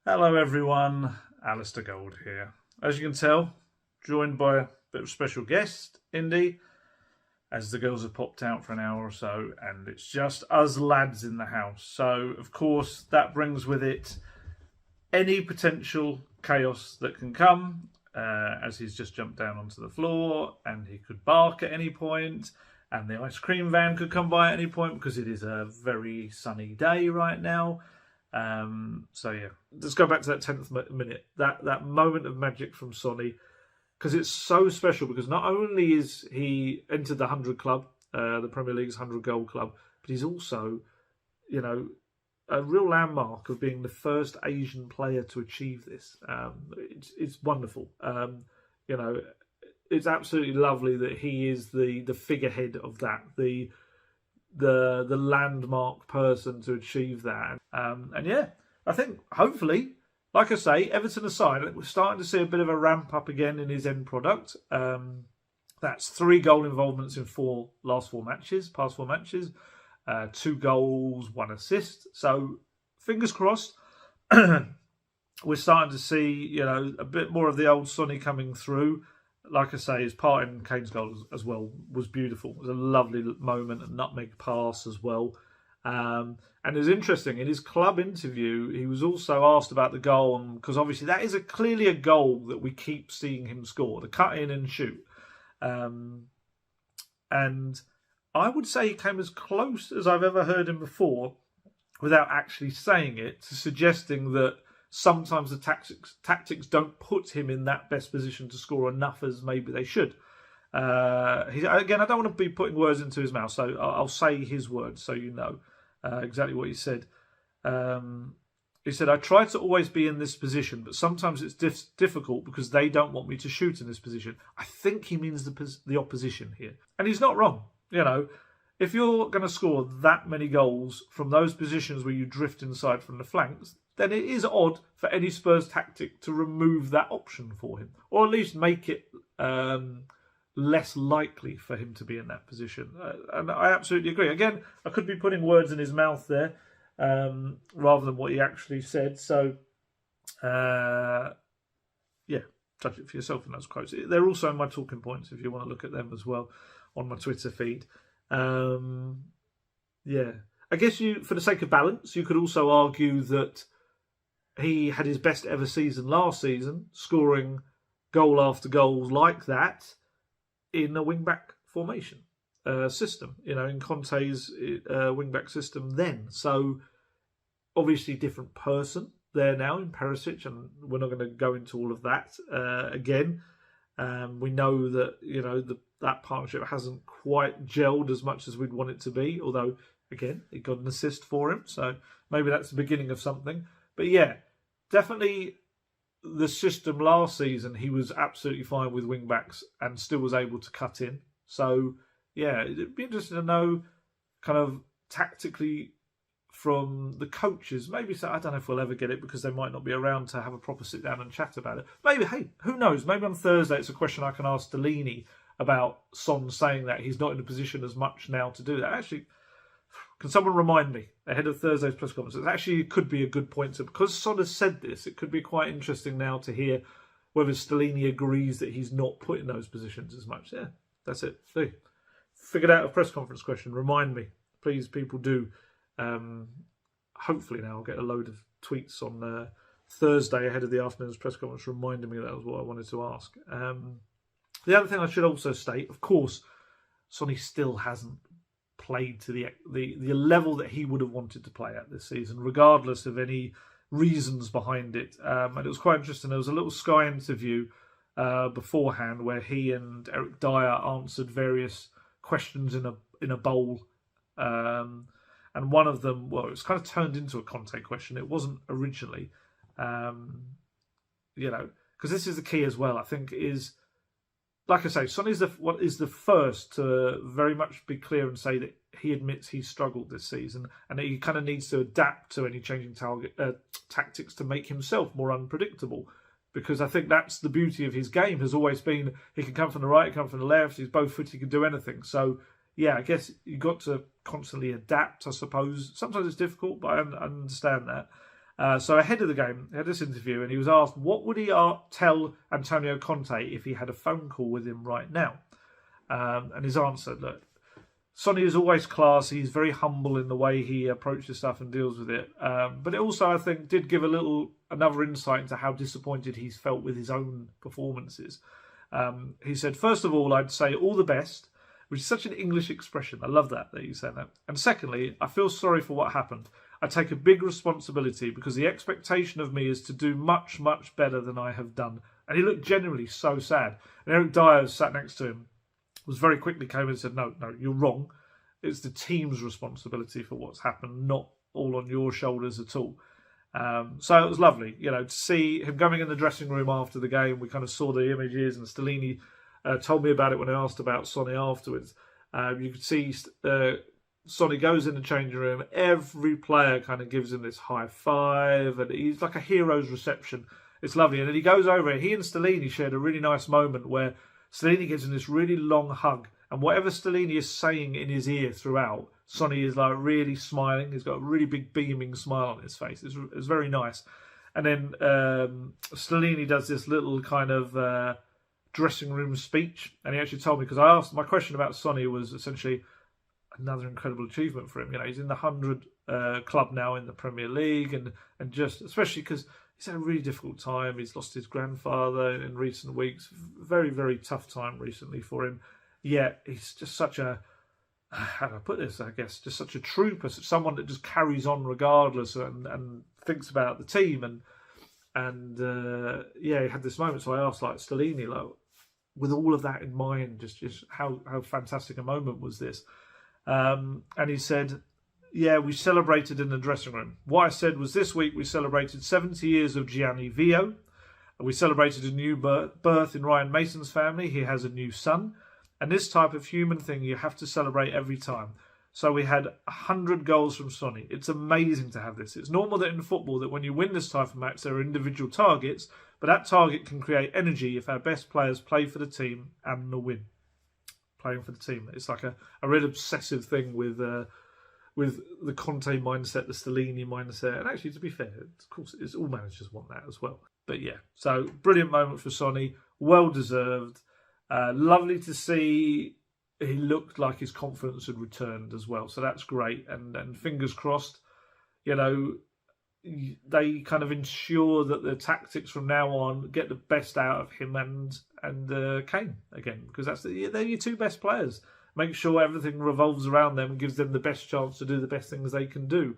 Hello everyone, Alistair Gold here. As you can tell, joined by a bit of special guest, Indy, as the girls have popped out for an hour or so, and it's just us lads in the house. So, of course, that brings with it any potential chaos that can come, as he's just jumped down onto the floor, and he could bark at any point, and the ice cream van could come by at any point, because it is a very sunny day right now. So yeah, let's go back to that 10th minute, that moment of magic from Sonny, because it's so special, because not only is he entered the 100 club, the Premier League's 100 goal club, but he's also, a real landmark of being the first Asian player to achieve this. It's wonderful. It's absolutely lovely that he is the figurehead of that, the landmark person to achieve that. And yeah, I think hopefully, like I say, Everton aside, we're starting to see a bit of a ramp up again in his end product. That's 3 goal involvements in past 4 matches, 2 goals, 1 assist. So fingers crossed, we're starting to see, a bit more of the old Sonny coming through. Like I say, his part in Kane's goal as well was beautiful. It was a lovely moment, a nutmeg pass as well. And it was interesting, in his club interview, he was also asked about the goal, because obviously that is clearly a goal that we keep seeing him score, the cut in and shoot. And I would say he came as close as I've ever heard him before, without actually saying it, to suggesting that sometimes the tactics don't put him in that best position to score enough as maybe they should. Again, I don't want to be putting words into his mouth, so I'll say his words so you know exactly what he said. He said, "I try to always be in this position, but sometimes it's difficult because they don't want me to shoot in this position." I think he means the opposition here. And he's not wrong. If you're going to score that many goals from those positions where you drift inside from the flanks, then it is odd for any Spurs tactic to remove that option for him, or at least make it less likely for him to be in that position. And I absolutely agree. Again, I could be putting words in his mouth there rather than what he actually said. So, yeah, judge it for yourself in those quotes. They're also in my talking points if you want to look at them as well on my Twitter feed. Yeah, I guess for the sake of balance, you could also argue that he had his best ever season last season, scoring goal after goal like that in a wing-back formation system, in Conte's wing-back system then. So, obviously different person there now in Perisic, and we're not going to go into all of that again. We know that, that partnership hasn't quite gelled as much as we'd want it to be, although, again, it got an assist for him, so maybe that's the beginning of something. But yeah, definitely the system last season, he was absolutely fine with wing-backs and still was able to cut in. So, yeah, it'd be interesting to know kind of tactically from the coaches. Maybe, I don't know if we'll ever get it because they might not be around to have a proper sit down and chat about it. Maybe, hey, who knows? Maybe on Thursday it's a question I can ask Delaney about Son saying that he's not in a position as much now to do that. Actually, can someone remind me ahead of Thursday's press conference? It actually could be a good point to, because Son has said this, it could be quite interesting now to hear whether Stellini agrees that he's not put in those positions as much. Yeah, that's it. See, figured out a press conference question. Remind me, please, people do. Hopefully now I'll get a load of tweets on Thursday ahead of the afternoon's press conference reminding me that was what I wanted to ask. The other thing I should also state, of course, Sonny still hasn't played to the level that he would have wanted to play at this season, regardless of any reasons behind it. And it was quite interesting. There was a little Sky interview beforehand where he and Eric Dyer answered various questions in a bowl. And one of them, well, it was kind of turned into a Conte question. It wasn't originally, because this is the key as well. I think is, like I say, Son is the first to very much be clear and say that he admits he's struggled this season and that he kind of needs to adapt to any changing tactics to make himself more unpredictable. Because I think that's the beauty of his game, has always been he can come from the right, come from the left, he's both foot, he can do anything. So, yeah, I guess you've got to constantly adapt, I suppose. Sometimes it's difficult, but I understand that. So ahead of the game, he had this interview, and he was asked, what would he tell Antonio Conte if he had a phone call with him right now? And his answer, look, Sonny is always classy. He's very humble in the way he approaches stuff and deals with it. But it also, I think, did give another insight into how disappointed he's felt with his own performances. He said, first of all, I'd say all the best, which is such an English expression. I love that you said that. And secondly, I feel sorry for what happened. I take a big responsibility because the expectation of me is to do much, much better than I have done. And he looked genuinely so sad. And Eric Dyer sat next to him, was very quickly came in and said, no, you're wrong. It's the team's responsibility for what's happened, not all on your shoulders at all. So it was lovely, to see him going in the dressing room after the game. We kind of saw the images, and Stellini told me about it when I asked about Sonny afterwards. You could see Sonny goes in the changing room. Every player kind of gives him this high five, and he's like a hero's reception. It's lovely. And then he goes over, and he and Stellini shared a really nice moment where Stellini gives him this really long hug, and whatever Stellini is saying in his ear throughout, Sonny is like really smiling. He's got a really big beaming smile on his face. It's very nice. And then Stellini does this little kind of dressing room speech, and he actually told me, because I asked, my question about Sonny was essentially another incredible achievement for him. He's in the 100 club now in the Premier League, and just especially because he's had a really difficult time. He's lost his grandfather in recent weeks. Very, very tough time recently for him. Yet he's just such a, how do I put this, I guess, just such a trooper, someone that just carries on regardless and thinks about the team. And he had this moment. So I asked, Stellini, with all of that in mind, just how fantastic a moment was this? And he said, we celebrated in the dressing room. What I said was, this week we celebrated 70 years of Gianni Vio. We celebrated a new birth in Ryan Mason's family. He has a new son. And this type of human thing you have to celebrate every time. So we had 100 goals from Sonny. It's amazing to have this. It's normal that in football that when you win this type of match, there are individual targets, but that target can create energy if our best players play for the team and the win. Playing for the team. It's like a real obsessive thing with the Conte mindset, the Stellini mindset. And actually, to be fair, of course, all managers want that as well. But yeah, so brilliant moment for Sonny. Well deserved. Lovely to see. He looked like his confidence had returned as well. So that's great. And fingers crossed, they kind of ensure that the tactics from now on get the best out of him and Kane again, because they're your two best players. Make sure everything revolves around them and gives them the best chance to do the best things they can do.